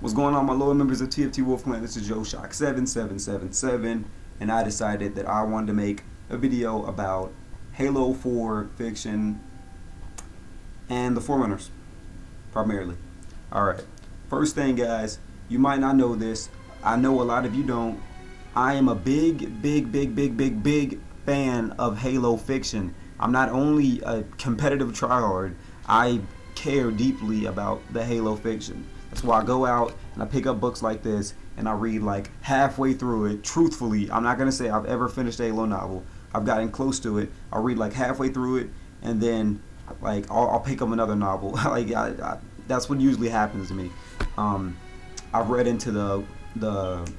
What's going on, my loyal members of TFT Wolf Clan? This is Joe Shock 7777, and I decided that I wanted to make a video about Halo 4 fiction and the Forerunners, primarily. Alright, first thing, guys, you might not know this. I know a lot of you don't. I am a big fan of Halo fiction. I'm not only a competitive tryhard, I care deeply about the Halo fiction. That's why I go out and I pick up books like this and I read like halfway through it. Truthfully, I'm not going to say I've ever finished a Halo novel. I've gotten close to it. I'll read like halfway through it and then like I'll pick up another novel. Like that's what usually happens to me. I've read into the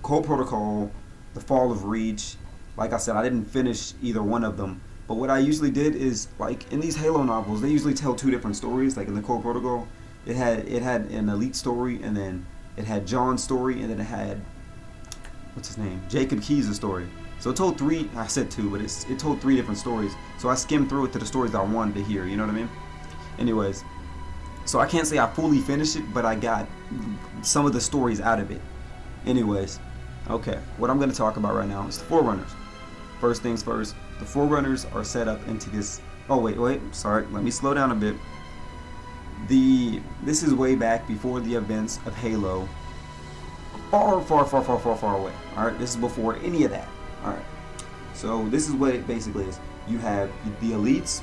Cold Protocol, the Fall of Reach. Like I said, I didn't finish either one of them. But what I usually did is, like in these Halo novels, they usually tell two different stories. Like in the Cold Protocol, it had an elite story, and then it had John's story, and then it had, what's his name, Jacob Keyes' story. So it told three. I said two, but it told three different stories. So I skimmed through it to the stories I wanted to hear. You know what I mean? Anyways, so I can't say I fully finished it, but I got some of the stories out of it. Anyways, okay, what I'm going to talk about right now is the Forerunners. First things first, the Forerunners are set up into this. Oh wait, sorry. Let me slow down a bit. This is way back before the events of Halo. Far away. All right, this is before any of that. All right. So this is what it basically is. You have the elites,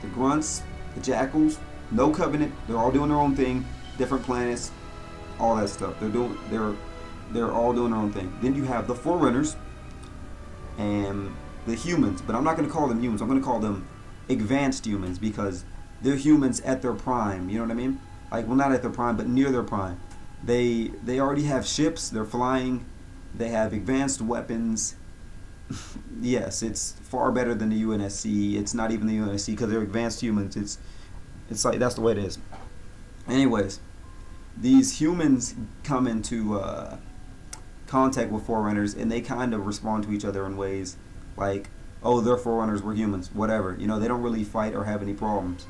the grunts, the jackals. No covenant. They're all doing their own thing. Different planets, all that stuff. They're all doing their own thing. Then you have the Forerunners and the humans, but I'm not going to call them humans. I'm going to call them advanced humans because they're humans at their prime. You know what I mean? Like, well, not at their prime, but near their prime. They already have ships. They're flying. They have advanced weapons. Yes, it's far better than the UNSC. It's not even the UNSC because they're advanced humans. It's like that's the way it is. Anyways, these humans come into contact with Forerunners, and they kind of respond to each other in ways like, oh, they're Forerunners, we're humans, whatever. You know, they don't really fight or have any problems.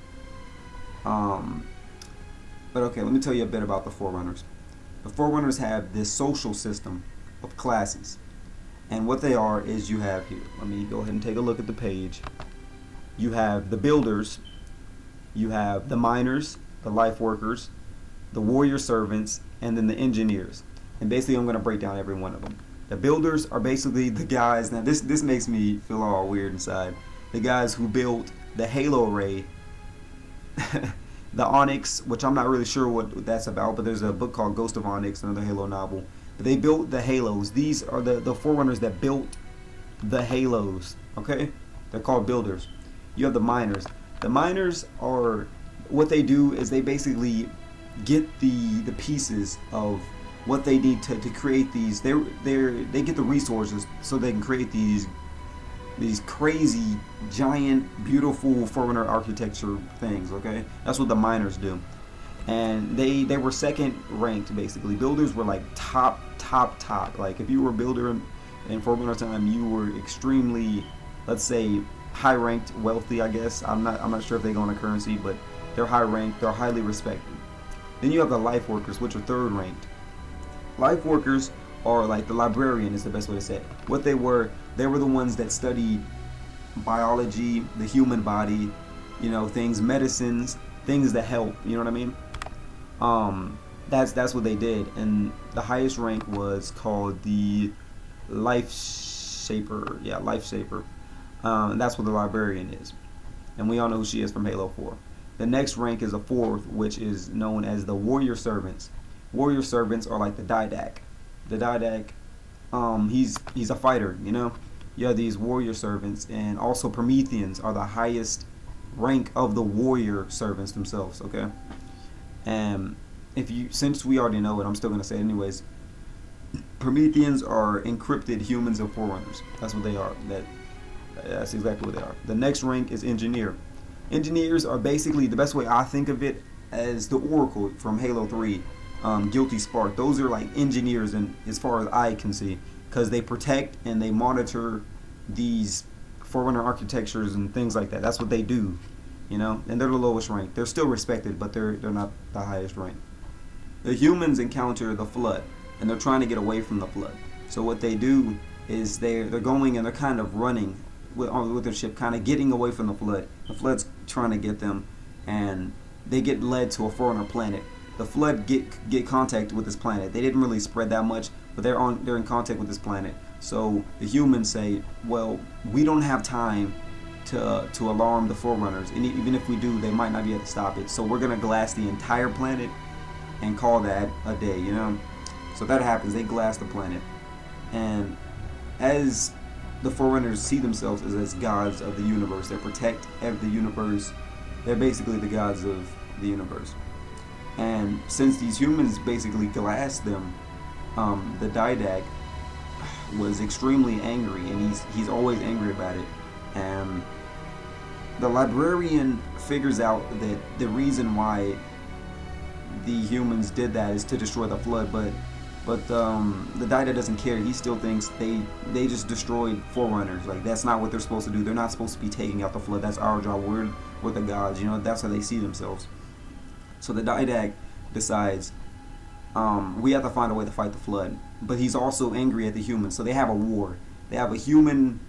But okay, let me tell you a bit about the Forerunners. The Forerunners have this social system of classes, and what they are is you have here. Let me go ahead and take a look at the page. You have the builders, you have the miners, the life workers, the warrior servants, and then the engineers. And basically, I'm going to break down every one of them. The builders are basically the guys. Now, this makes me feel all weird inside. The guys who built the Halo Ray, the Onyx, which I'm not really sure what that's about, but there's a book called Ghost of Onyx, another Halo novel. But they built the Halos. These are the Forerunners that built the Halos. Okay, they're called builders. You have the miners. The miners are, what they do is they basically get the pieces of what they need to create these. They get the resources so they can create these crazy, giant, beautiful Forerunner architecture things. Okay, that's what the miners do, and they were second ranked basically. Builders were like top. Like if you were a builder in Forerunner time, you were extremely, let's say, high ranked, wealthy. I guess I'm not sure if they go on a currency, but they're high ranked. They're highly respected. Then you have the life workers, which are third ranked. Life workers are like the librarian is the best way to say it. What they were the ones that studied biology, the human body, you know, things, medicines, things that help. You know what I mean? That's what they did, and the highest rank was called the Life Shaper. Yeah, Life Shaper. And that's what the librarian is, and we all know who she is from Halo 4. The next rank is a fourth, which is known as the warrior servants. Warrior servants are like the Didac. The Didac, he's a fighter, you know. You have these warrior servants, and also Prometheans are the highest rank of the warrior servants themselves. Okay, and since we already know it, I'm still gonna say it anyways. Prometheans are encrypted humans and Forerunners. That's what they are. That's exactly what they are. The next rank is engineer. Engineers are basically, the best way I think of it, as the Oracle from Halo 3. Guilty Spark. Those are like engineers, and as far as I can see, because they protect and they monitor these Forerunner architectures and things like that. That's what they do, you know. And they're the lowest rank. They're still respected, but they're not the highest rank. the humans encounter the flood, and they're trying to get away from the flood. So what they do is they're going and they're kind of running with their ship, kind of getting away from the flood. The flood's trying to get them, and they get led to a Forerunner planet. The flood get contact with this planet. They didn't really spread that much, but they're in contact with this planet. So the humans say, well, we don't have time to alarm the Forerunners, and even if we do, they might not be able to stop it. So we're gonna glass the entire planet and call that a day, you know. So that happens. They glass the planet, and as the Forerunners see themselves as gods of the universe, they protect the universe. They're basically the gods of the universe. And since these humans basically glassed them, the Didac was extremely angry, and he's always angry about it. And the librarian figures out that the reason why the humans did that is to destroy the flood, but the Didac doesn't care. He still thinks they just destroyed Forerunners. Like, that's not what they're supposed to do. They're not supposed to be taking out the flood. That's our job. We're the gods. You know, that's how they see themselves. So the Didac decides, we have to find a way to fight the flood. But he's also angry at the humans. So they have a war. They have the human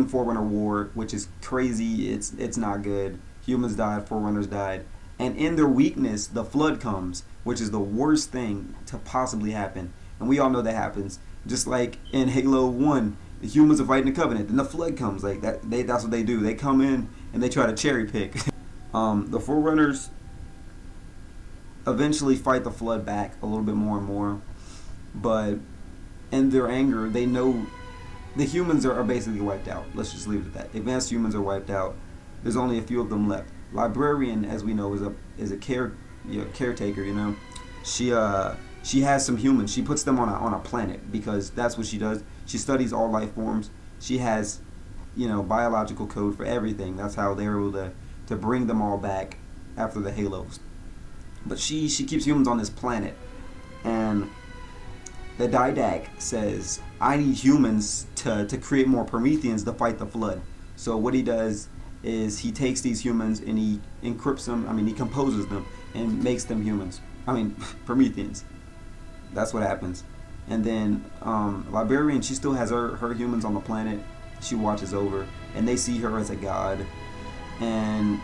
Forerunner war, which is crazy. It's not good. Humans died. Forerunners died. And in their weakness, the flood comes, which is the worst thing to possibly happen. And we all know that happens. Just like in Halo 1, the humans are fighting the Covenant, then the flood comes. Like that's what they do. They come in and they try to cherry pick. The Forerunners eventually fight the flood back a little bit more and more. But in their anger, they know the humans are basically wiped out. Let's just leave it at that. Advanced humans are wiped out. There's only a few of them left. Librarian, as we know, is a caretaker. You know, she has some humans. She puts them on a planet because that's what she does. She studies all life forms. She has, you know, biological code for everything. That's how they're able to bring them all back after the Halos. But she keeps humans on this planet, and the Didac says, I need humans to create more Prometheans to fight the flood. So what he does is he takes these humans and he encrypts them. He composes them and makes them humans. Prometheans. That's what happens. And then Librarian, she still has her humans on the planet. She watches over, and they see her as a god. And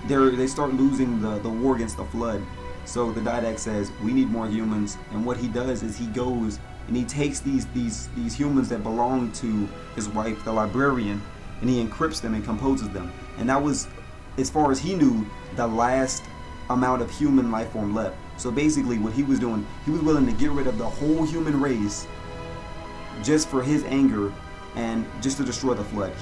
they start losing the war against the flood. So the Didac says, we need more humans. And what he does is he goes and he takes these humans that belong to his wife, the Librarian, and he encrypts them and composes them. And that was, as far as he knew, the last amount of human life form left. So basically what he was doing, he was willing to get rid of the whole human race just for his anger and just to destroy the flood.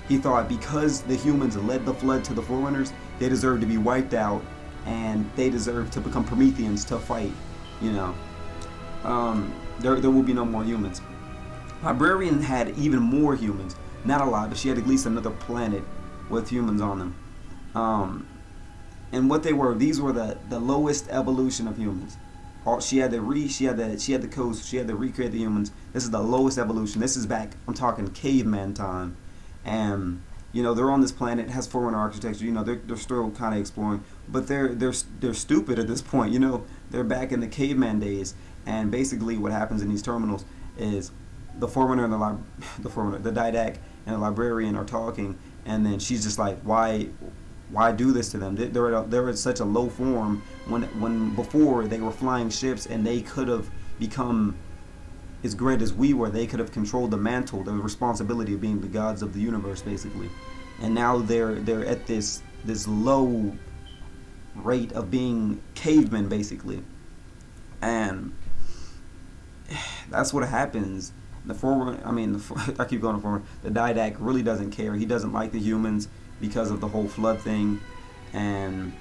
He thought because the humans led the flood to the Forerunners, they deserved to be wiped out and they deserved to become Prometheans to fight, you know. There will be no more humans. Librarian had even more humans. Not a lot, but she had at least another planet with humans on them. And what they were, these were the lowest evolution of humans. She had the codes. She had to recreate the humans. This is the lowest evolution. This is back, I'm talking caveman time, and you know they're on this planet. It has Forerunner architecture. You know they're still kind of exploring, but they're stupid at this point. You know they're back in the caveman days, and basically what happens in these terminals is the Forerunner and the Didac and the Librarian are talking, and then she's just like, why do this to them? They're at such a low form when before they were flying ships and they could have become as great as we were. They could have controlled the mantle, the responsibility of being the gods of the universe, basically. And now they're at this low rate of being cavemen, basically. And that's what happens. I keep going forward. The Didac really doesn't care. He doesn't like the humans because of the whole flood thing, and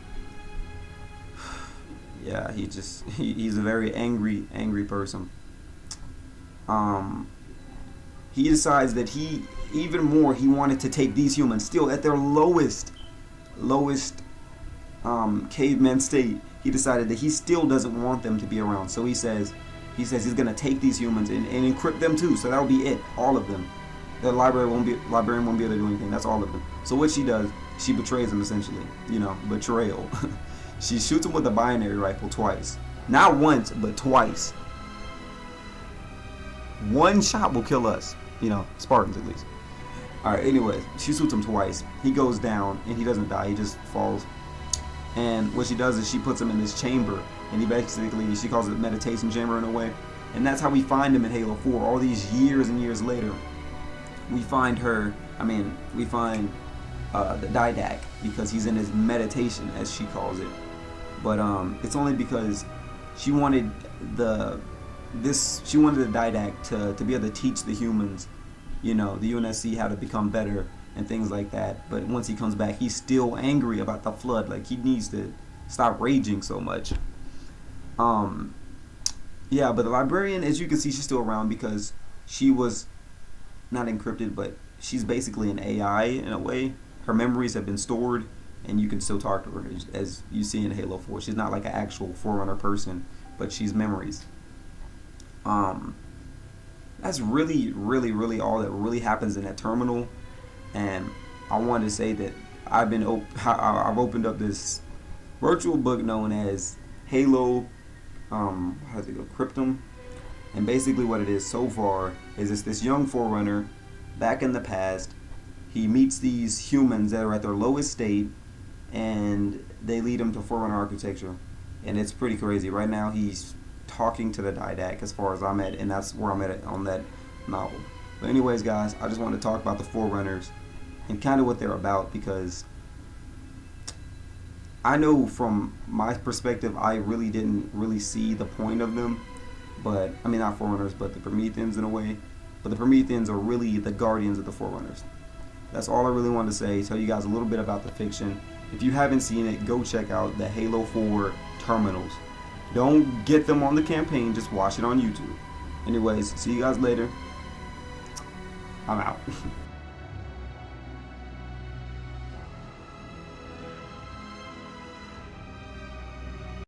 yeah, he's a very angry person. He decides that he wanted to take these humans still at their lowest caveman state. He decided that he still doesn't want them to be around. So he says he's gonna take these humans and encrypt them too. So that'll be it, all of them. The librarian won't be able to do anything. That's all of them. So what she does, she betrays them essentially. You know, betrayal. She shoots him with a binary rifle twice. Not once, but twice. One shot will kill us. You know, Spartans at least. Alright, anyways, she shoots him twice. He goes down, and he doesn't die. He just falls. And what she does is she puts him in this chamber. And he basically, she calls it meditation chamber in a way. And that's how we find him in Halo 4. All these years and years later, we find her, we find the Didac, because he's in his meditation, as she calls it. But it's only because she wanted the Didac to be able to teach the humans, you know, the UNSC, how to become better and things like that. But once he comes back, he's still angry about the flood. Like, he needs to stop raging so much. Yeah, but the librarian, as you can see, she's still around because she was not encrypted, but she's basically an AI in a way. Her memories have been stored, and you can still talk to her, as you see in Halo 4. She's not like an actual Forerunner person, but she's memories. That's really, really, really all that really happens in that terminal. And I wanted to say that I've opened up this virtual book known as Halo, Cryptum. And basically what it is so far is it's this young Forerunner back in the past. He meets these humans that are at their lowest state, and they lead him to Forerunner architecture. And it's pretty crazy. Right now he's talking to the Didac as far as I'm at, and that's where I'm at on that novel. But anyways, guys, I just wanted to talk about the Forerunners and kind of what they're about, because I know from my perspective I really didn't really see the point of them. But not Forerunners, but the Prometheans in a way. But the Prometheans are really the guardians of the Forerunners. That's all I really wanted to say. Tell you guys a little bit about the fiction. If you haven't seen it, go check out the Halo 4 terminals. Don't get them on the campaign, just watch it on YouTube. Anyways, see you guys later. I'm out.